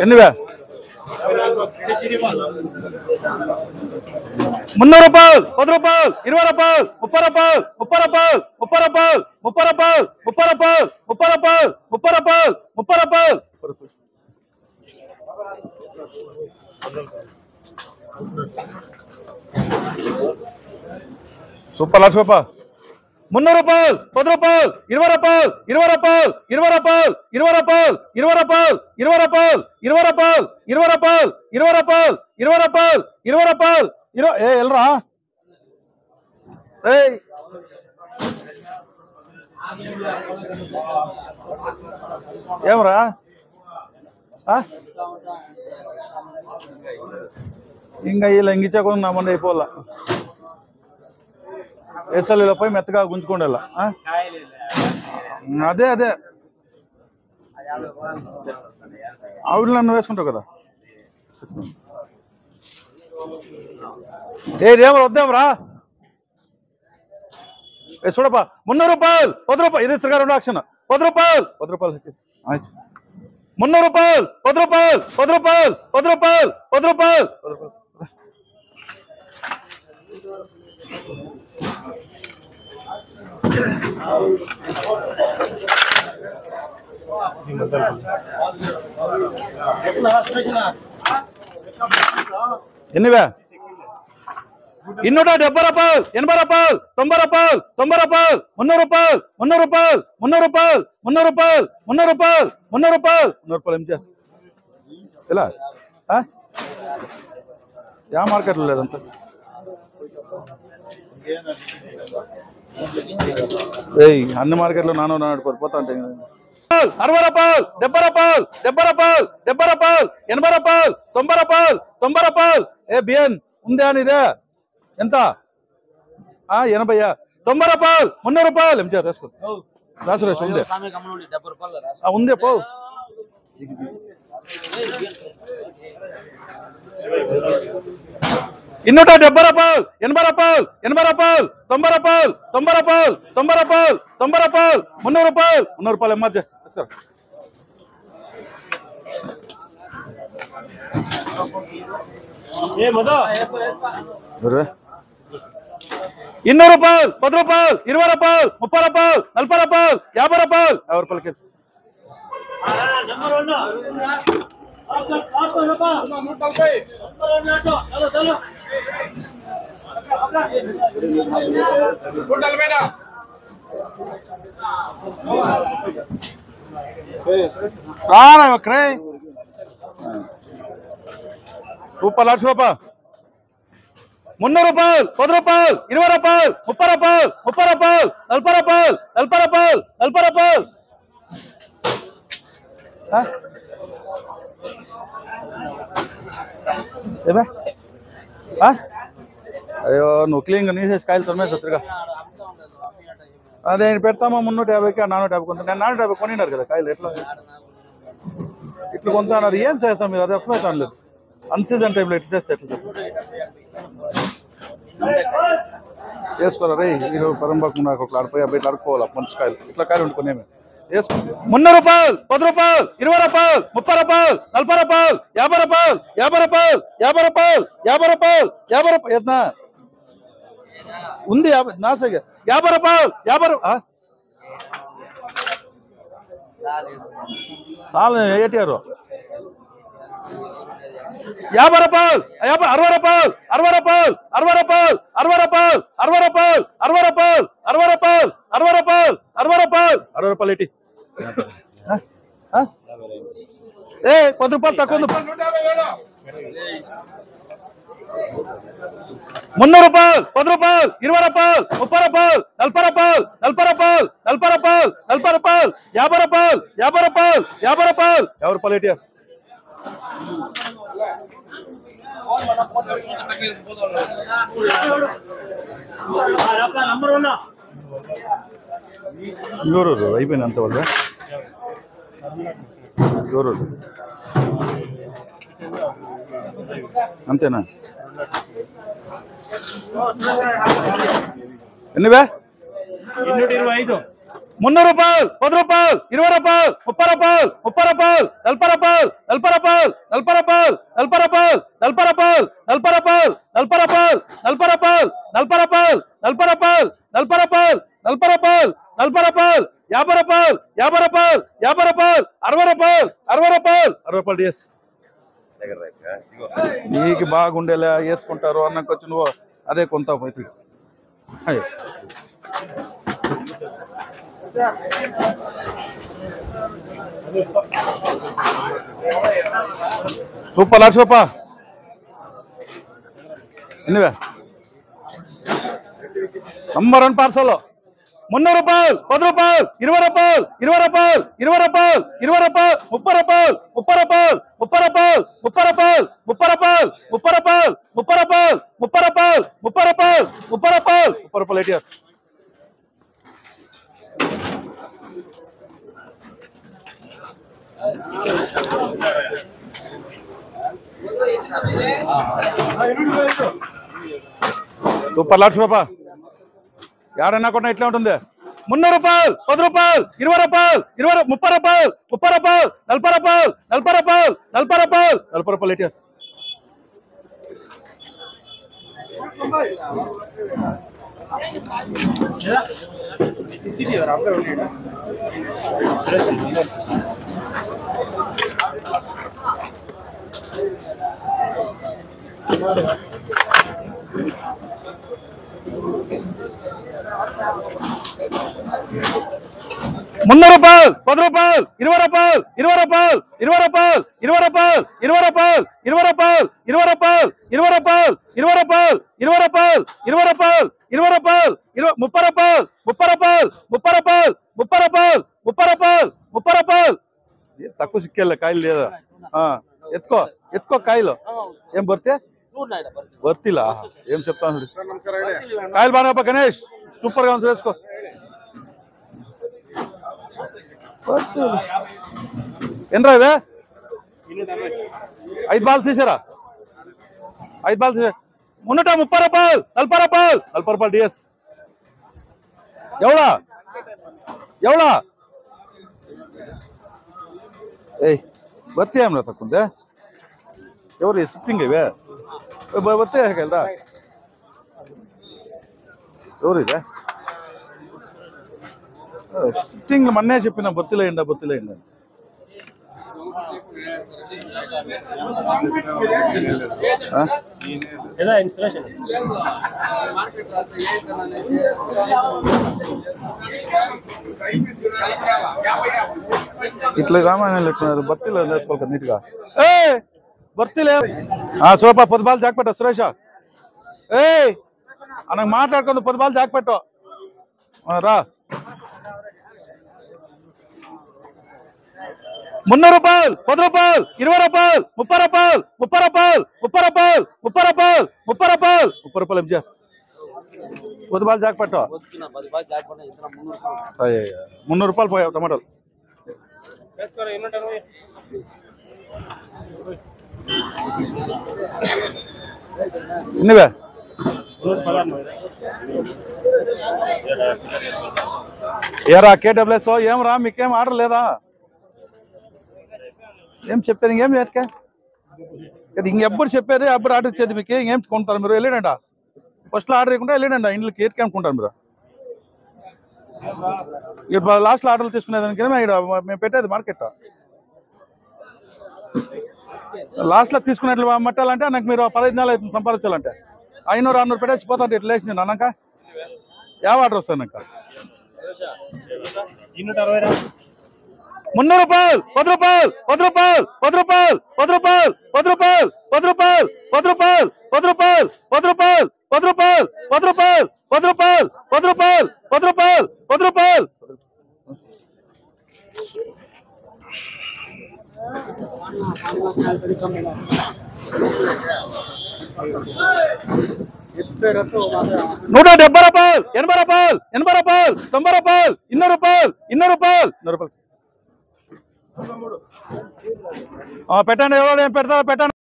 ఎన్నివే 300 రూపాయలు, 10 రూపాయలు, 20 రూపాయలు, 30 రూపాయలు, 30 రూపాయలు, 30 రూపాయలు, 30 రూపాయలు, 30 రూపాయలు, 30 రూపాయలు, 30 రూపాయలు, 30 రూపాయలు. సూపర్ లక్ష రూపాయలు. 300 రూపాయలు, 10 రూపాయలు, 20 రూపాయలు, 20 రూపాయలు, 20 రూపాయలు, 20 రూపాయలు, 20 రూపాయలు, 20 రూపాయలు, 20 రూపాయలు, 20 రూపాయలు, 20 రూపాయలు, 20 రూపాయలు, 20 రూపాయలు, 20. వెళ్ళరా ఏమరా ఇంకా ఇలా ఇంగిచ్చాకుండా నా మంది అయిపోవాలా. ఎస్ఎల్ఈలో పోయి మెత్తగా గుంజుకోండి ఇలా. అదే అదే ఆవిడ నన్ను వేసుకుంటావు కదా. ఏదేమో వద్దాంరా. చూడపా 300 రూపాయలు, 10 రూపాయలు. ఇది తిరగా 2 యాక్షన్. 10 రూపాయలు, 10 రూపాయలు, 300 రూపాయలు, 10 రూపాయలు, 10 రూపాయలు, 10 రూపాయలు, 10 రూపాయలు. ఎన్నివే 270 రూపాయలు, 80 రూపాయలు, 90 రూపాయలు, 90 రూపాయలు, 300 రూపాయలు, 300 రూపాయలు, 300 రూపాయలు, 300 రూపాయలు, 300 రూపాయలు, 300 రూపాయలు, 300 రూపాయలు. ఏం చేయాలి ఇలా యా మార్కెట్లో లేదంత. అన్ని మార్కెట్లో నాన్న పోతా ఉంటాయి. 60 రూపాయలు, 70 రూపాయలు, 70 రూపాయలు, 70 రూపాయలు, 80 రూపాయలు, 90 రూపాయలు, 90 రూపాయలు. బిఎన్ ఉందే అని ఇదే ఎంత 80, 90 రూపాయలు, 300 రూపాయలు. ఏం చేయాలి రాసుకో రాసు ఉందే ఉందే పో. 270 రూపాయలు, 80 రూపాయలు, 80 రూపాయలు, 90 రూపాయలు, 90 రూపాయలు, 90 రూపాయలు, 90 రూపాయలు, 300 రూపాయలు, 300 రూపాయలు. ఎమ్మ రాసుకో. ఇన్నూరు రూపాయలు, 10 రూపాయలు, 20 రూపాయలు, 30 రూపాయలు, 40 రూపాయలు, 50 రూపాయలు, 50 రూపాయలకి. ఒక్కడే సూపర్ లక్ష రూపాయలు. 300 రూపాయలు, 10 రూపాయలు, 20 రూపాయలు, 30 రూపాయలు, 30 రూపాయలు, 40 రూపాయలు, 40 రూపాయలు, 40 రూపాయలు. ఏమే అయ్యో నువ్వు క్లీన్గా నీసేసి కాయలు తొమ్మిది తిరగా. అదే పెడతామా 350కి 450 కొంత. నేను 450 కొనిన్నారు కదా కాయలు. ఎట్లా ఇట్లా కొంత అన్నారు. ఏం చేస్తాం మీరు? అది అర్థం అవుతాను లేదు. అన్సీజన్ టైంలో ఎట్లా చేస్తే ఎట్లా చేసుకోరా రే. మీరు పరంబాకు నాకు ఒక ఆడిపోయి అబ్బాయి ఇట్లా అడుకోవాలి. మంచి కాయలు ఇట్లా కాయలు వండుకునేమే వేసుకో. 300 రూపాయలు, 10 రూపాయలు, 20 రూపాయలు, 30 రూపాయలు, 40 రూపాయలు, 50 రూపాయలు, 50 రూపాయలు, 50 రూపాయలు, 50 రూపాయలు, 50 రూపాయలు. ఎంత ఉంది? 50 రూపాయలు, 50 చాలు ఏటీఆర్ 50 రూపాయలు, 60 రూపాయలు, 60 రూపాయలు, 60 రూపాయలు, 60 రూపాయలు, 60 రూపాయలు, 60 రూపాయలు, 60 రూపాయలు, 60 రూపాయలు, 60 రూపాయలు, 60 రూపాయలు. ఎట్టి 10 రూపాయలు తక్కువ. 300 రూపాయలు, 10 రూపాయలు, 20 రూపాయలు, 30 రూపాయలు, 40 రూపాయలు, 40 రూపాయలు, 40 రూపాయలు, 40 రూపాయలు, 50 రూపాయలు, 50 రూపాయలు, 50 రూపాయలు, 50 రూపాయలు. ఎట్టి ఎవరు అయిపోయింది అంత వాళ్ళు ఎవరు అంతేనా? ఎన్నివే 300 రూపాయలు, 10 రూపాయలు, 20 రూపాయలు, 30 రూపాయలు, 30 రూపాయలు, 40 రూపాయలు, 40 రూపాయలు, 40 రూపాయలు, 40 రూపాయలు, 40 రూపాయలు, 40 రూపాయలు, 40 రూపాయలు, 40 రూపాయలు, 40 రూపాయలు, 40 రూపాయలు, 40 రూపాయలు, 40 రూపాయలు, 40 రూపాయలు, 50 రూపాయలు, 50 రూపాయలు, 50 రూపాయలు, 60 రూపాయలు, 60 రూపాయలు, 60 రూపాయలు డిఎస్. నీకు బాగుండేలా వేసుకుంటారు అన్నకు వచ్చి నువ్వు అదే కొంత పోయి సూపర్ 1,00,000 రూపాయ ఎన్నివే నంబర్ 1 పార్సల్ 300 రూపాయలు, 10 రూపాయలు, 20 రూపాయలు, 20 రూపాయలు, 20 రూపాయలు, 20 రూపాయలు, 30 రూపాయలు, 30 రూపాయలు, 30 రూపాయలు, 30 రూపాయలు, 30 రూపాయలు, 30 రూపాయలు, 30 రూపాయలు, 30 రూపాయలు, 30 రూపాయలు, 30 రూపాయలు, 30 రూపాయలు ఎయిట్. సూపర్ 1,00,000 రూపాయ ఏడన్నా కొన్నా ఇట్లా ఉంటుంది. 300 రూపాయలు, 10 రూపాయలు, 20 రూపాయలు, 30 రూపాయలు, 30 రూపాయలు, 40 రూపాయలు, 40 రూపాయలు, 40 రూపాయలు, 40 రూపాయలు ఎయిట్. ₹300, 10 రూపాయలు, 20 రూపాయలు, 20 రూపాయలు, 20 రూపాయలు, 20 రూపాయలు, 20 రూపాయలు, 20 రూపాయలు, 20 రూపాయలు, 20 రూపాయలు, 20 రూపాయలు, 20 రూపాయలు, 20 రూపాయలు, 20 రూపాయలు, 30 రూపాయలు, 30 రూపాయలు, 30 రూపాయలు, 30 రూపాయలు, 30 రూపాయలు, 30 రూపాయలు. తక్కువ సిక్కేళ్ళ కాయలు లేదా ఎత్తుకో ఎత్తుకో కాయలు ఏం బర్తే వర్తిలా ఏం చెప్తాను కాయలు బాగా గణేష్ సూపర్ గా ఉంది వేసుకో. ఎన్రా ఇవే 5 బాల్ తీసారా 5 బాల్ తీసా 330 రూపాయలు 40 రూపాయలు 40 రూపాయలు డిఎస్ ఎవడా ఎవడా ఏయ్ బర్తీ ఏమరా తక్కుందే ఎవరు షిప్పింగ్ ఇవే బర్తే కదా ఎవరు ఇదే షిఫ్టింగ్ మొన్నే చెప్పిన బొత్తిలేయండి బొత్తిలేయండి ఇట్లా రామాయణాలు ఎక్కున్నారు బర్తీలో వేసుకోవాలి నీట్గా ఏ బర్తీలే సోపా 10 బాల్ జాక్ పెట్టు సురేష ఏ అనకు మాట్లాడుకుంది 10 బాల్ జాక్ పెట్టు రా 300 రూపాయలు 10 రూపాయలు 20 రూపాయలు 30 రూపాయలు 30 రూపాయలు 30 రూపాయలు 30 రూపాయలు 30 రూపాయలు 30 రూపాయలు ఎంజా 10 బాల్ జాక్ పెట్టు 300 రూపాయలు పోయావు టమాటాలు ఎన్నివే ఏరా కేడబ్ల్యూఎస్ ఏం రా మీకేం ఆర్డర్ లేదా ఏం చెప్పేది ఇంకేం చేతకే ఇంకెప్పుడు చెప్పేది అప్పుడు ఆర్డర్ ఇచ్చేది మీకు ఇంకేం కొంటారు మీరు వెళ్ళాడంట ఫస్ట్లో ఆర్డర్ ఇవ్వకుండా వెళ్ళాడంట ఇంట్లో కేట్కి అనుకుంటారు మీరు ఇప్పుడు లాస్ట్లో ఆర్డర్లు తీసుకునేదానికి మేము పెట్టేది మార్కెట్ లాస్ట్లో తీసుకునేట్లు మట్టాలంటే నాకు మీరు 15 నెలలు అవుతుంది సంపాదించాలంటే 500-600 పెట్టేసి పోతాంటే ఇట్లా వేసి నేను అన్నాక ಯಾವ ఆర్డర్ వస్తాను నాకు 300 రూపాయలు 10 రూపాయలు 10 రూపాయలు 10 రూపాయలు 10 రూపాయలు 10 రూపాయలు 10 రూపాయలు 10 రూపాయలు 10 రూపాయలు 10 రూపాయలు 10 రూపాయలు 10 రూపాయలు 10 రూపాయలు 10 రూపాయలు 10 రూపాయలు 10 రూపాయలు ₹170 రూపాయలు 80 రూపాయలు 80 రూపాయలు 90 రూపాయలు 200 రూపాయలు 200 రూపాయలు 200 రూపాయలు పెట్టండి ఎవరు ఏం పెడతారో పెట్టండి.